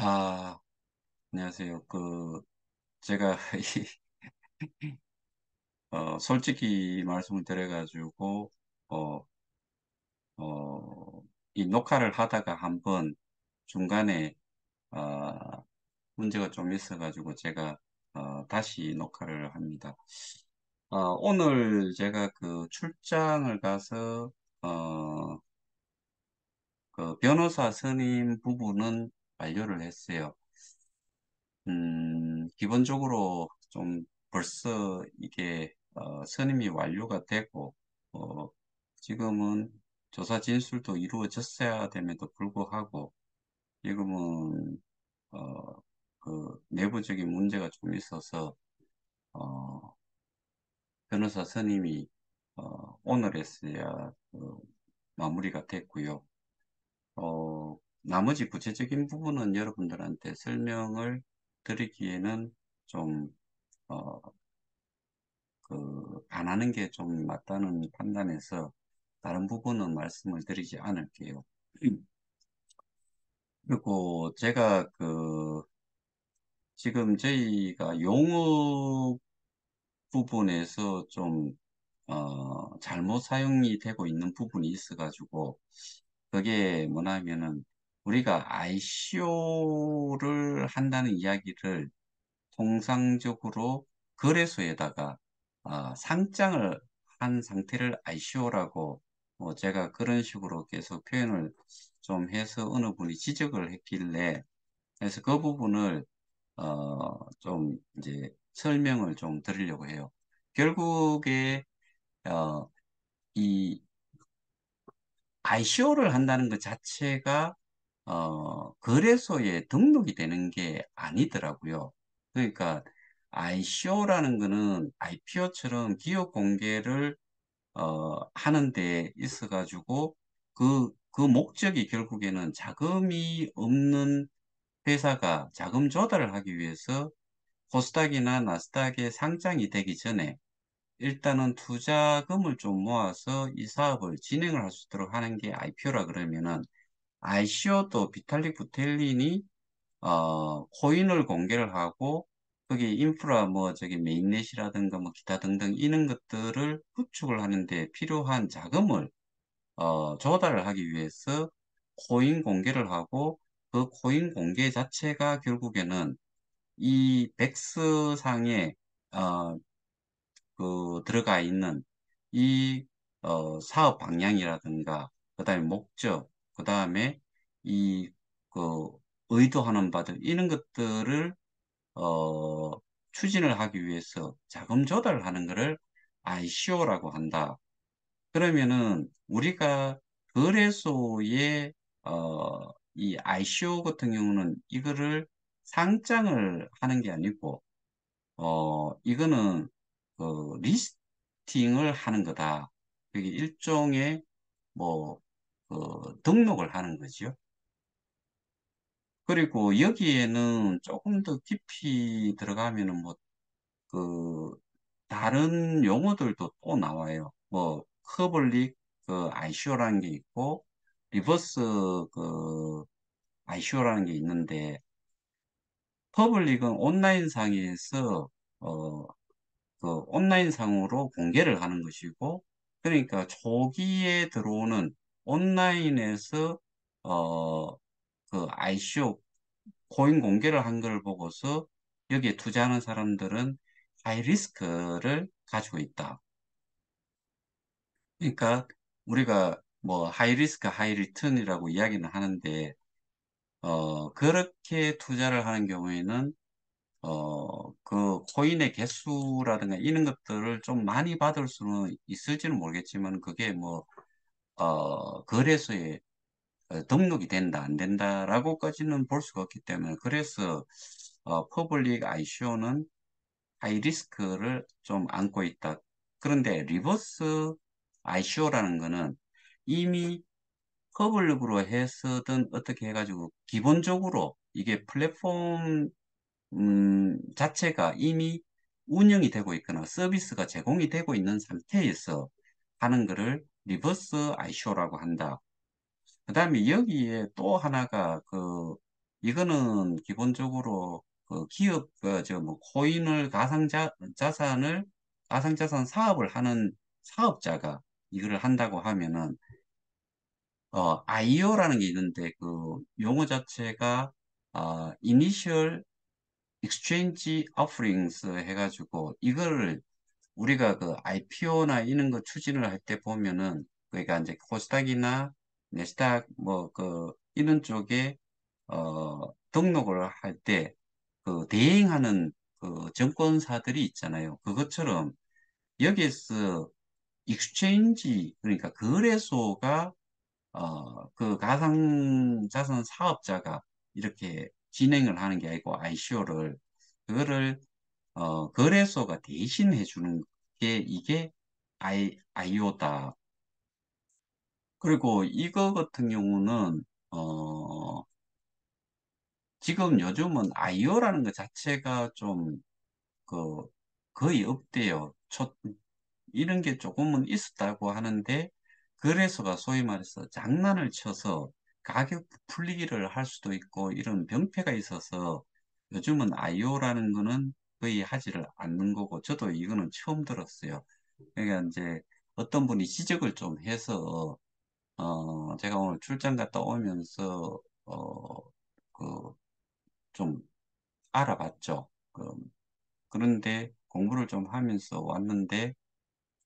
아, 안녕하세요. 제가, 솔직히 말씀을 드려가지고, 어, 어, 이 녹화를 하다가 한번 중간에, 어, 문제가 좀 있어가지고 제가, 다시 녹화를 합니다. 오늘 제가 그 출장을 가서, 어, 그 변호사 선임 부분은 완료를 했어요. 기본적으로 좀 벌써 이게 선임이 완료가 되고 어, 지금은 조사 진술도 이루어졌어야 됨에도 불구하고 지금은 그 내부적인 문제가 좀 있어서 어, 변호사 선임이 오늘에서야 마무리가 됐고요. 나머지 구체적인 부분은 여러분들한테 설명을 드리기에는 좀 어, 안 하는 게 좀 맞다는 판단에서 다른 부분은 말씀을 드리지 않을게요. 그리고 제가 지금 저희가 용어 부분에서 좀, 잘못 사용이 되고 있는 부분이 있어가지고, 그게 뭐냐면은, 우리가 ICO를 한다는 이야기를 통상적으로 거래소에다가 상장을 한 상태를 ICO라고 제가 그런 식으로 계속 표현을 좀 해서 어느 분이 지적을 했길래 그래서 그 부분을 좀 이제 설명을 좀 드리려고 해요. 결국에 어, 이 ICO를 한다는 것 자체가 거래소에 등록이 되는 게 아니더라고요. 그러니까 ICO라는 거는 IPO처럼 기업 공개를 하는 데 있어가지고 그 목적이 결국에는 자금이 없는 회사가 자금 조달을 하기 위해서 코스닥이나 나스닥에 상장이 되기 전에 일단은 투자금을 좀 모아서 이 사업을 진행을 할 수 있도록 하는 게 IPO라 그러면은 ICO도 비탈릭 부텔린이 코인을 공개를 하고 거기 인프라 뭐 저기 메인넷이라든가 뭐 기타 등등 이런 것들을 구축을 하는데 필요한 자금을 조달을 하기 위해서 코인 공개를 하고 그 코인 공개 자체가 결국에는 이 백스상에 어, 들어가 있는 이 사업 방향이라든가 그다음에 목적 그다음에 이 그 의도하는 바들 이런 것들을 어, 추진을 하기 위해서 자금 조달을 하는 것을 ICO라고 한다. 그러면은 우리가 거래소에 이 ICO 같은 경우는 이거를 상장을 하는 게 아니고 이거는 리스팅을 하는 거다. 그게 일종의 뭐 등록을 하는 거죠. 그리고 여기에는 조금 더 깊이 들어가면은 그 다른 용어들도 또 나와요. 뭐 퍼블릭 ICO라는 게 있고 리버스 ICO라는 게 있는데 퍼블릭은 온라인 상에서 어, 온라인 상으로 공개를 하는 것이고 그러니까 초기에 들어오는 온라인에서 어, ICO 코인 공개를 한 걸 보고서 여기에 투자하는 사람들은 하이 리스크를 가지고 있다. 그러니까 우리가 뭐 하이 리스크 하이 리턴이라고 이야기는 하는데 그렇게 투자를 하는 경우에는 그 코인의 개수라든가 이런 것들을 좀 많이 받을 수는 있을지는 모르겠지만 그게 뭐 거래소에 등록이 된다 안 된다라고까지는 볼 수가 없기 때문에 그래서 퍼블릭 ICO는 하이 리스크를 좀 안고 있다. 그런데 리버스 ICO라는 거는 이미 퍼블릭으로 해서든 어떻게 해가지고 기본적으로 이게 플랫폼 자체가 이미 운영이 되고 있거나 서비스가 제공이 되고 있는 상태에서 하는 것을 리버스 ICO라고 한다. 그 다음에 여기에 또 하나가 이거는 기본적으로 그 기업, 뭐, 코인을 가상자산 사업을 하는 사업자가 이거를 한다고 하면은, IO라는 게 있는데, 그 용어 자체가, Initial Exchange Offerings 해가지고, 이거를 우리가 그 IPO나 이런 거 추진을 할 때 보면은, 그러니까 이제 코스닥이나 네스닥 뭐 그 이런 쪽에 등록을 할 때 그 대행하는 그 증권사들이 있잖아요. 그것처럼 여기에서 익스체인지 그러니까 거래소가 그 가상자산 사업자가 이렇게 진행을 하는 게 아니고 ICO를 그거를 거래소가 대신해 주는 게 이게 IO다. 그리고 이거 같은 경우는 지금 요즘은 IO라는 것 자체가 좀 그 거의 없대요. 이런 게 조금은 있었다고 하는데 거래소가 소위 말해서 장난을 쳐서 가격 풀리기를 할 수도 있고 이런 병폐가 있어서 요즘은 IO라는 거는 거의 하지를 않는 거고 저도 이거는 처음 들었어요. 그러니까 이제 어떤 분이 지적을 좀 해서 제가 오늘 출장 갔다 오면서 그 좀 알아봤죠. 그런데 공부를 좀 하면서 왔는데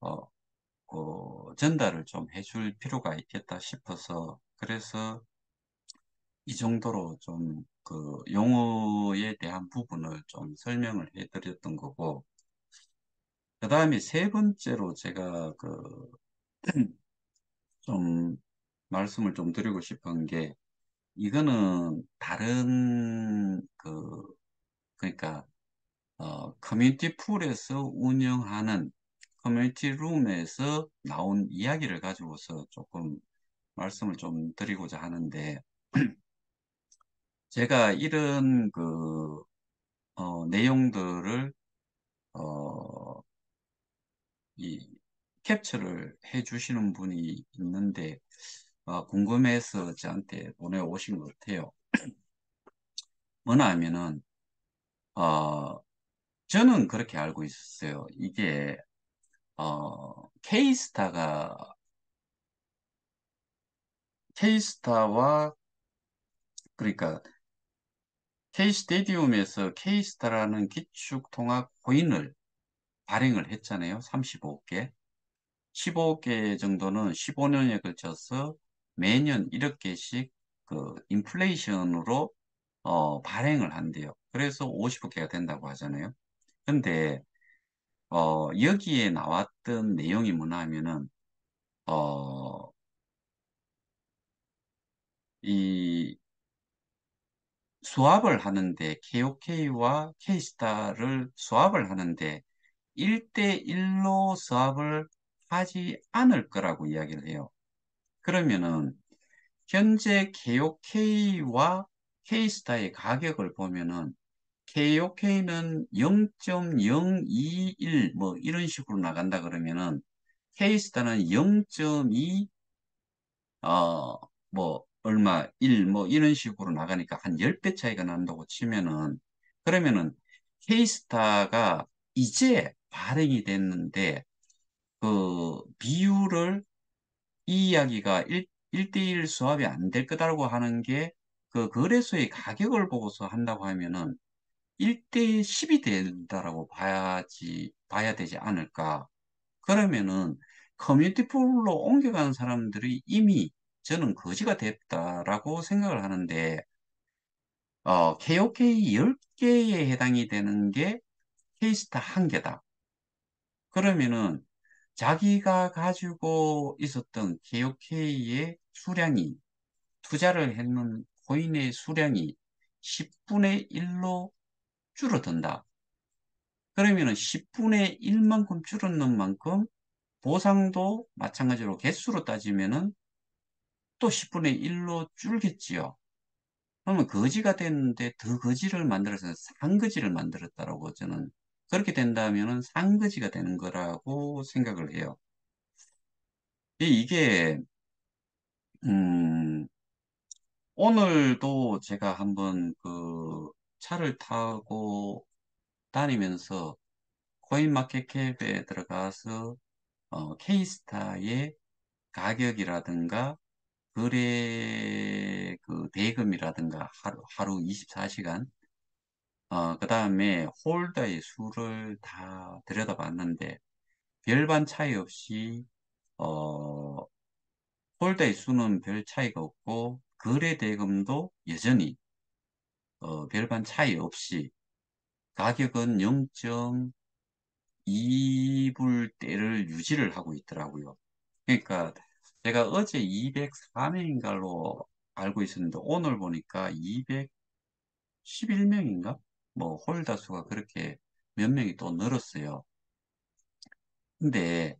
어, 전달을 좀 해줄 필요가 있겠다 싶어서 그래서 이 정도로 좀 그 용어에 대한 부분을 좀 설명을 해드렸던 거고 그 다음에 세 번째로 제가 그 좀 말씀을 좀 드리고 싶은 게 이거는 다른 그러니까 커뮤니티 풀에서 운영하는 커뮤니티 룸에서 나온 이야기를 가지고서 조금 말씀을 좀 드리고자 하는데, 제가 이런 내용들을, 어, 이, 캡처를 해 주시는 분이 있는데, 궁금해서 저한테 보내오신 것 같아요. 뭐나 하면은, 어, 저는 그렇게 알고 있었어요. 이게, 케이스타와, 그러니까 K스테디움에서 K스타라는 기축통합 코인을 발행을 했잖아요. 35개. 15개 정도는 15년에 걸쳐서 매년 1억 개씩 그 인플레이션으로 발행을 한대요. 그래서 50억개가 된다고 하잖아요. 근데 여기에 나왔던 내용이 뭐냐 하면은 어, 이 수합을 하는데 KOK와 K스타를 수합을 하는데 1대1로 수합을 하지 않을 거라고 이야기를 해요. 그러면은 현재 KOK와 K스타의 가격을 보면은 KOK는 0.021 뭐 이런 식으로 나간다 그러면은 K스타는 0.2 뭐 얼마 1 뭐 이런 식으로 나가니까 한 10배 차이가 난다고 치면은 그러면은 K스타가 이제 발행이 됐는데 그 비율을 이 이야기가 1대1 수합이 안 될 거다라고 하는 게 그 거래소의 가격을 보고서 한다고 하면은 1대 10이 된다라고 봐야 되지 않을까. 그러면은 커뮤니티 풀로 옮겨가는 사람들이 이미 저는 거지가 됐다라고 생각을 하는데, KOK 10개에 해당이 되는 게 K스타 한 개다. 그러면은 자기가 가지고 있었던 KOK의 수량이 투자를 했는 코인의 수량이 10분의 1로 줄어든다. 그러면은 10분의 1만큼 줄었는 만큼 보상도 마찬가지로 개수로 따지면은 또 10분의 1로 줄겠지요. 그러면 거지가 됐는데 더 거지를 만들어서 상거지를 만들었다라고 저는 그렇게 된다면은 상거지가 되는 거라고 생각을 해요. 이게 음, 오늘도 제가 한번 차를 타고 다니면서 코인마켓캡에 들어가서 케이스타의 가격이라든가 거래 대금이라든가 하루 24시간 그 다음에 홀더의 수를 다 들여다봤는데 별반 차이 없이 어, 홀더의 수는 별 차이가 없고 거래 대금도 여전히 별반 차이 없이 가격은 0.2불대를 유지를 하고 있더라고요. 그러니까 제가 어제 204명인가로 알고 있었는데 오늘 보니까 211명인가? 뭐 홀더 수가 그렇게 몇 명이 또 늘었어요. 근데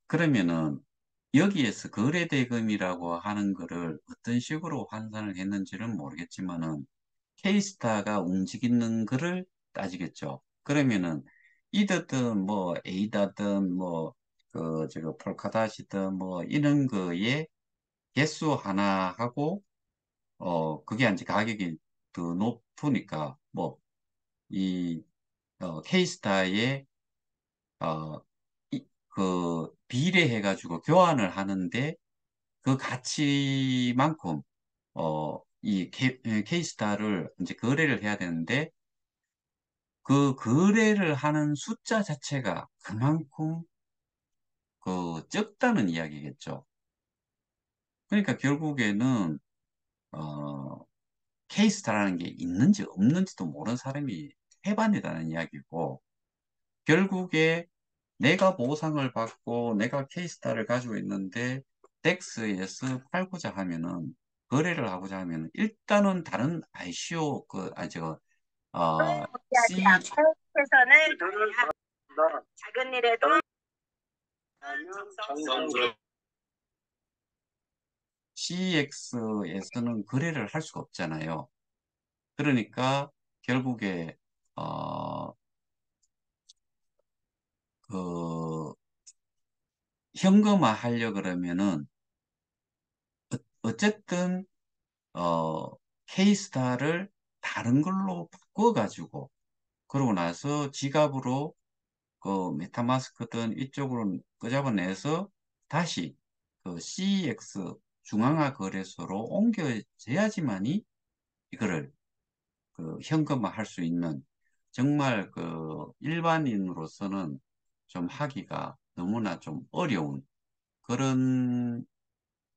그러면은 여기에서 거래대금이라고 하는 거를 어떤 식으로 환산을 했는지는 모르겠지만은 케이스타가 움직이는 거를 따지겠죠. 그러면은 이더든 뭐 에이다든 뭐 제가 폴카닷이든 뭐 이런 거에 개수 하나 하고 그게 이제 가격이 더 높으니까 뭐 이 케이스타의 어, 비례해가지고 교환을 하는데 그 가치만큼, 이 케이스타를 이제 거래를 해야 되는데 그 거래를 하는 숫자 자체가 그만큼 적다는 이야기겠죠. 그러니까 결국에는, 어, 케이스타라는 게 있는지 없는지도 모르는 사람이 해반이라는 이야기고, 결국에 내가 보상을 받고 내가 케이스타를 가지고 있는데 덱스에서 팔고자 하면은 거래를 하고자 하면은 일단은 다른 ICO C 최선을 다해야 작은 일에도 CX에서는 거래를 할 수가 없잖아요. 그러니까 결국에 어, 그 현금화 하려 그러면은 어쨌든 케이스타를 다른 걸로 바꿔가지고 그러고 나서 지갑으로 메타마스크든 이쪽으로 끄잡아내서 다시 CEX 중앙화 거래소로 옮겨져야지만이 이거를 현금화 할 수 있는 정말 일반인으로서는 좀 하기가 너무나 좀 어려운 그런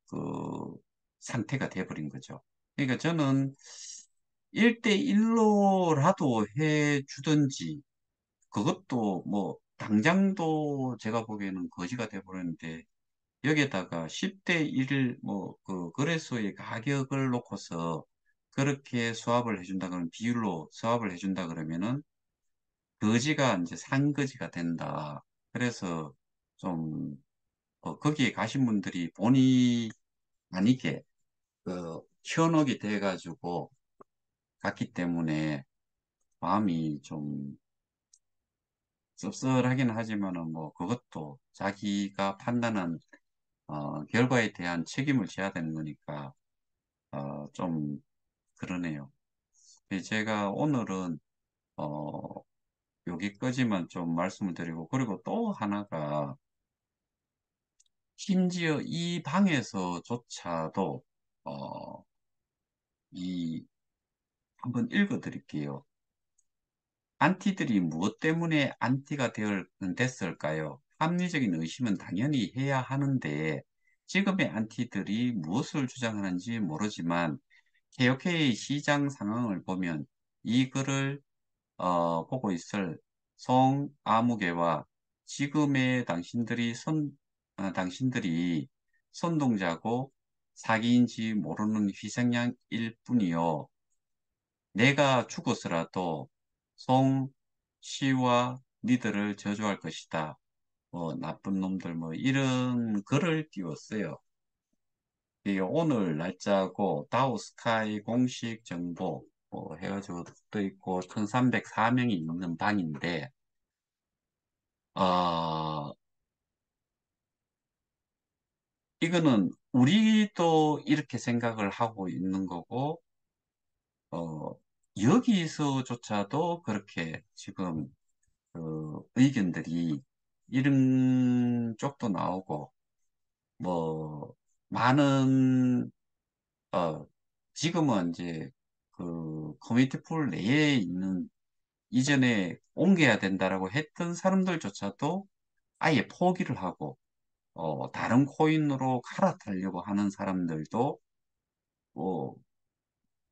그 상태가 돼버린 거죠. 그러니까 저는 1대1로라도 해 주든지 그것도 뭐 당장도 제가 보기에는 거지가 돼버렸는데 여기에다가 10대 1 뭐 거래소의 가격을 놓고서 그렇게 수합을 해준다 그러면 비율로 수합을 해준다 그러면은 거지가 이제 산거지가 된다. 그래서 좀 거기에 가신 분들이 본의 아니게 현혹이 돼가지고 갔기 때문에 마음이 좀 씁쓸하긴 하지만은 뭐 그것도 자기가 판단한 결과에 대한 책임을 져야 되는 거니까 좀 그러네요. 제가 오늘은 어, 여기까지만 좀 말씀을 드리고 그리고 또 하나가 심지어 이 방에서조차도 어, 이 한번 읽어 드릴게요. 안티들이 무엇 때문에 안티가 됐을까요? 합리적인 의심은 당연히 해야 하는데 지금의 안티들이 무엇을 주장하는지 모르지만 KOK 시장 상황을 보면 이 글을 보고 있을 송아무개와 지금의 당신들이 선동자고 사기인지 모르는 희생양일 뿐이요. 내가 죽었으라도 송 씨와 니들을 저주할 것이다. 뭐 나쁜 놈들 뭐 이런 글을 띄웠어요. 이게 오늘 날짜고 다우스카이 공식 정보 뭐 해가지고 또 있고 1304명이 있는 방인데 아 이거는 우리도 이렇게 생각을 하고 있는 거고, 어, 여기서조차도 그렇게 지금 그 의견들이 이런 쪽도 나오고, 뭐, 많은, 어, 지금은 이제 그 커뮤니티 풀 내에 있는 이전에 옮겨야 된다라고 했던 사람들조차도 아예 포기를 하고, 다른 코인으로 갈아타려고 하는 사람들도, 뭐,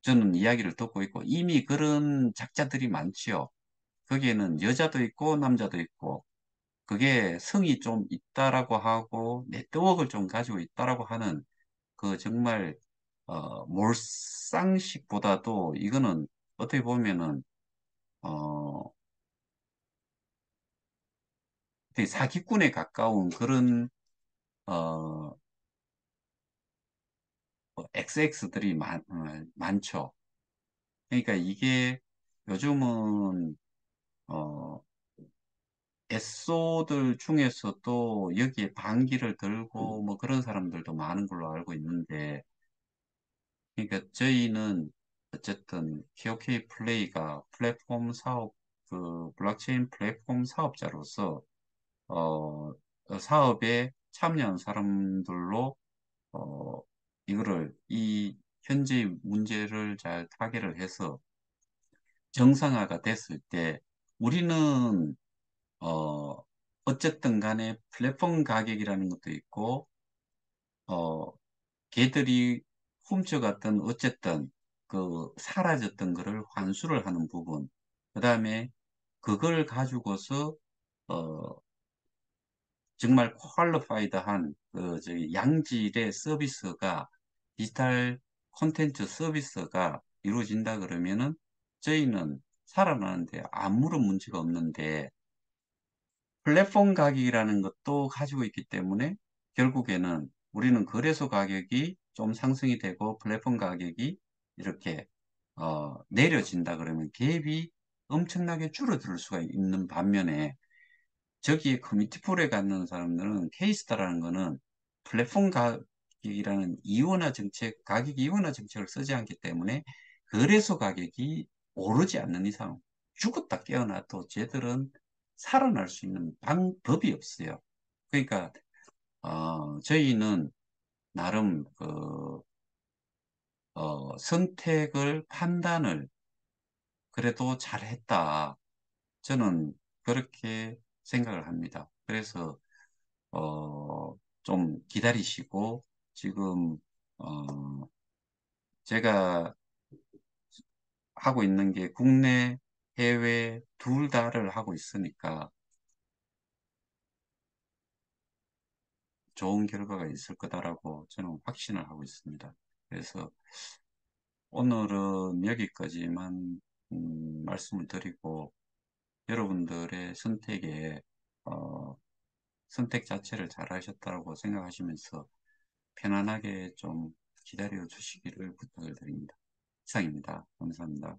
저는 이야기를 듣고 있고, 이미 그런 작자들이 많지요. 거기에는 여자도 있고, 남자도 있고, 그게 성이 좀 있다라고 하고, 네트워크를 좀 가지고 있다라고 하는, 그 정말, 몰상식보다도 이거는 어떻게 보면은, 어, 되게 사기꾼에 가까운 그런, 어, XX들이 많죠. 그러니까 이게 요즘은, 어, 에쏘들 중에서도 여기에 반기를 들고 뭐 그런 사람들도 많은 걸로 알고 있는데, 그러니까 저희는 어쨌든 KOK 플레이가 플랫폼 사업, 그 블록체인 플랫폼 사업자로서, 어, 사업에 참여한 사람들로, 어, 이 현재 문제를 잘 타개를 해서 정상화가 됐을 때 우리는, 어, 어쨌든 간에 플랫폼 가격이라는 것도 있고, 어, 걔들이 훔쳐갔던 어쨌든 그 사라졌던 거를 환수를 하는 부분, 그 다음에 그걸 가지고서, 어, 정말 퀄리파이드한 그 저기 양질의 서비스가, 디지털 콘텐츠 서비스가 이루어진다 그러면은 저희는 살아나는데 아무런 문제가 없는데, 플랫폼 가격이라는 것도 가지고 있기 때문에 결국에는 우리는 거래소 가격이 좀 상승이 되고 플랫폼 가격이 이렇게 내려진다 그러면 갭이 엄청나게 줄어들 수가 있는 반면에, 저기에 커뮤니티 풀에 갖는 사람들은 케이스타라는 거는 플랫폼 가격이라는 이원화 정책, 가격 이원화 정책을 쓰지 않기 때문에 거래소 가격이 오르지 않는 이상 죽었다 깨어나도 쟤들은 살아날 수 있는 방법이 없어요. 그러니까 저희는 나름 그 선택을 판단을 그래도 잘했다. 저는 그렇게 생각을 합니다. 그래서 좀 기다리시고, 지금, 제가 하고 있는 게 국내, 해외 둘 다를 하고 있으니까 좋은 결과가 있을 거다라고 저는 확신을 하고 있습니다. 그래서 오늘은 여기까지만 말씀을 드리고, 여러분들의 선택에, 어, 선택 자체를 잘 하셨다고 생각하시면서 편안하게 좀 기다려 주시기를 부탁을 드립니다. 이상입니다. 감사합니다.